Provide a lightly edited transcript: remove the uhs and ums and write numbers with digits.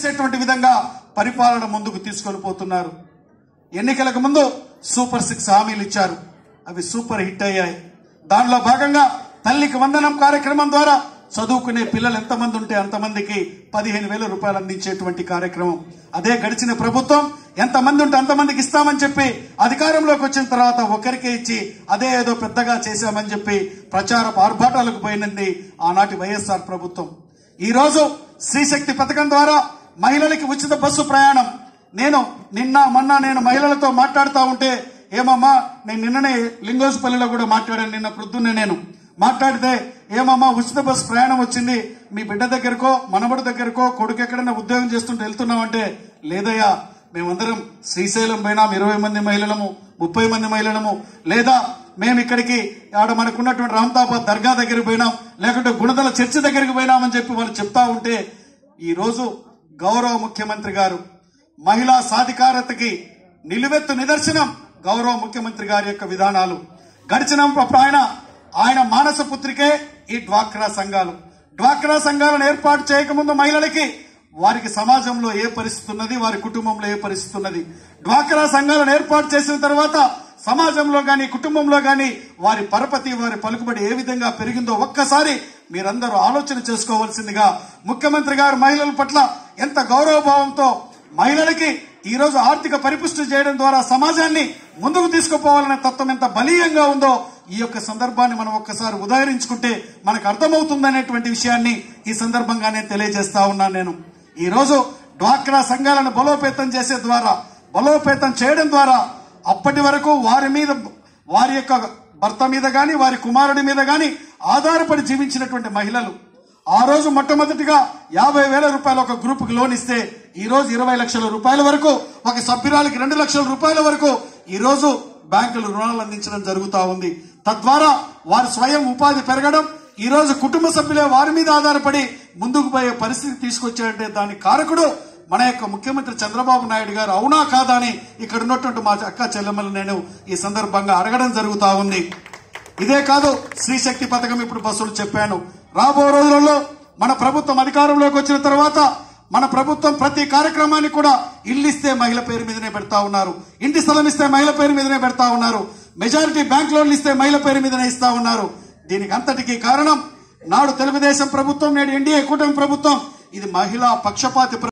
చేసేటువంటి విధంగా పరిపాలన ముందుకు తీసుకొని పోతున్నారు. ఎన్నికలకు ముందు సూపర్ 6 హామీలు ఇచ్చారు. అవి సూపర్ హిట్ అయ్యాయి. దానిలో భాగంగా తల్లికి వందనం కార్యక్రమం ద్వారా చదువుకునే పిల్లలు ఎంతమంది ఉంటే అంతమందికి 15,000 రూపాయలు అందించేటువంటి కార్యక్రమం. అదే గడిచిన ప్రభుత్వం ఎంతమంది ఉంటే అంతమందికి ఇస్తామని చెప్పి అధికారంలోకి వచ్చిన తర్వాత ఒకరికే ఇచ్చి అదే ఏదో పెద్దగా చేశామని చెప్పి ప్రచార ఆర్భాటాలకు పోయినది ఆనాటి వైఎస్ఆర్ ప్రభుత్వం. ఈ రోజు శ్రీశక్తి పథకం ద్వారా మహిళలకి ఉచిత బస్సు ప్రయాణం. మొన్న నేను మహిళలతో మాట్లాడుతూ ఉంటే, ఏమమ్మా నేను నిన్ననే లింగోసుపల్లిలో కూడా మాట్లాడాను. నిన్న ప్రొద్దున్నే నేను మాట్లాడితే, ఏమమ్మా ఉచిత బస్సు ప్రయాణం వచ్చింది, మీ బిడ్డ దగ్గరకో మనబడి దగ్గరకో కొడుకు ఎక్కడైనా ఉద్యోగం చేస్తుంటే వెళ్తున్నామంటే, లేదయ్యా మేమందరం శ్రీశైలం పోయినాం, 20 మంది మహిళలము 30 మంది మహిళలము, లేదా మేము ఇక్కడికి ఆడ మనకున్నటువంటి రామ్తాబాద్ దర్గా దగ్గరికి పోయినాం, లేకుంటే గుణదల చర్చి దగ్గరికి పోయినామని చెప్పి వాళ్ళు చెప్తా ఉంటే, ఈ రోజు గౌరవ ముఖ్యమంత్రి గారు మహిళా సాధికారతకి నిలువెత్తు నిదర్శనం గౌరవ ముఖ్యమంత్రి గారి యొక్క విధానాలు. గడిచినప్పుడు ఆయన మానస పుత్రికే ఈ డ్వాక్రా సంఘాలు. డ్వాక్రా సంఘాలను ఏర్పాటు చేయకముందు మహిళలకి వారికి సమాజంలో ఏ పరిస్థితి ఉన్నది, వారి కుటుంబంలో ఏ పరిస్థితి ఉన్నది, డ్వాక్రా సంఘాలను ఏర్పాటు చేసిన తర్వాత సమాజంలో గాని కుటుంబంలో గాని వారి పరపతి వారి పలుకుబడి ఏ విధంగా పెరిగిందో ఒక్కసారి మీరందరూ ఆలోచన చేసుకోవాల్సిందిగా ముఖ్యమంత్రి గారు మహిళల పట్ల ఎంత గౌరవభావంతో మహిళలకి ఈ రోజు ఆర్థిక పరిపుష్టి చేయడం ద్వారా సమాజాన్ని ముందుకు తీసుకుపోవాలనే తత్వం ఎంత బలీయంగా ఉందో ఈ యొక్క సందర్భాన్ని మనం ఒక్కసారి ఉదాహరించుకుంటే మనకు అర్థమవుతుందనేటువంటి విషయాన్ని ఈ సందర్భంగా నేను తెలియజేస్తా ఉన్నాను. నేను ఈ రోజు డ్వాక్రా సంఘాలను బలోపేతం చేయడం ద్వారా అప్పటి వరకు వారి యొక్క భర్త మీద గాని వారి కుమారుడి మీద గాని ఆధారపడి జీవించినటువంటి మహిళలు ఆ రోజు మొట్టమొదటిగా 50,000 రూపాయలు ఒక గ్రూప్ కి లోన్ ఇస్తే ఈ రోజు 20 లక్షల రూపాయల వరకు, ఒక సభ్యురాలకి 2 లక్షల రూపాయల వరకు ఈ రోజు బ్యాంకులు రుణాలు అందించడం జరుగుతా ఉంది. తద్వారా వారి స్వయం ఉపాధి పెరగడం, ఈ రోజు కుటుంబ సభ్యులే వారి మీద ఆధారపడి ముందుకు పోయే పరిస్థితి తీసుకొచ్చారంటే దానికి కారకుడు మన యొక్క ముఖ్యమంత్రి చంద్రబాబు నాయుడు గారు. అవునా కాదా అని ఇక్కడ ఉన్నటువంటి మా అక్క చెల్లెమ్మలు నేను ఈ సందర్భంగా అడగడం జరుగుతా ఉంది. ఇదే కాదు, శ్రీశక్తి పథకం ఇప్పుడు బస్సులు చెప్పాను. రాబో రోజులలో మన ప్రభుత్వం అధికారంలోకి వచ్చిన తర్వాత మన ప్రభుత్వం ప్రతి కార్యక్రమాన్ని కూడా ఇల్లు ఇస్తే మహిళ పేరు మీదనే పెడతా ఉన్నారు, ఇంటి స్థలం ఇస్తే మహిళ పేరు మీదనే పెడతా ఉన్నారు, మెజారిటీ బ్యాంక్ లోన్లు ఇస్తే మహిళ పేరు మీదనే ఇస్తా ఉన్నారు. దీనికి అంతటికీ కారణం నాడు తెలుగుదేశం ప్రభుత్వం, నేడు ఎన్డీఏ కూటమి ప్రభుత్వం. ఇది మహిళా పక్షపాతి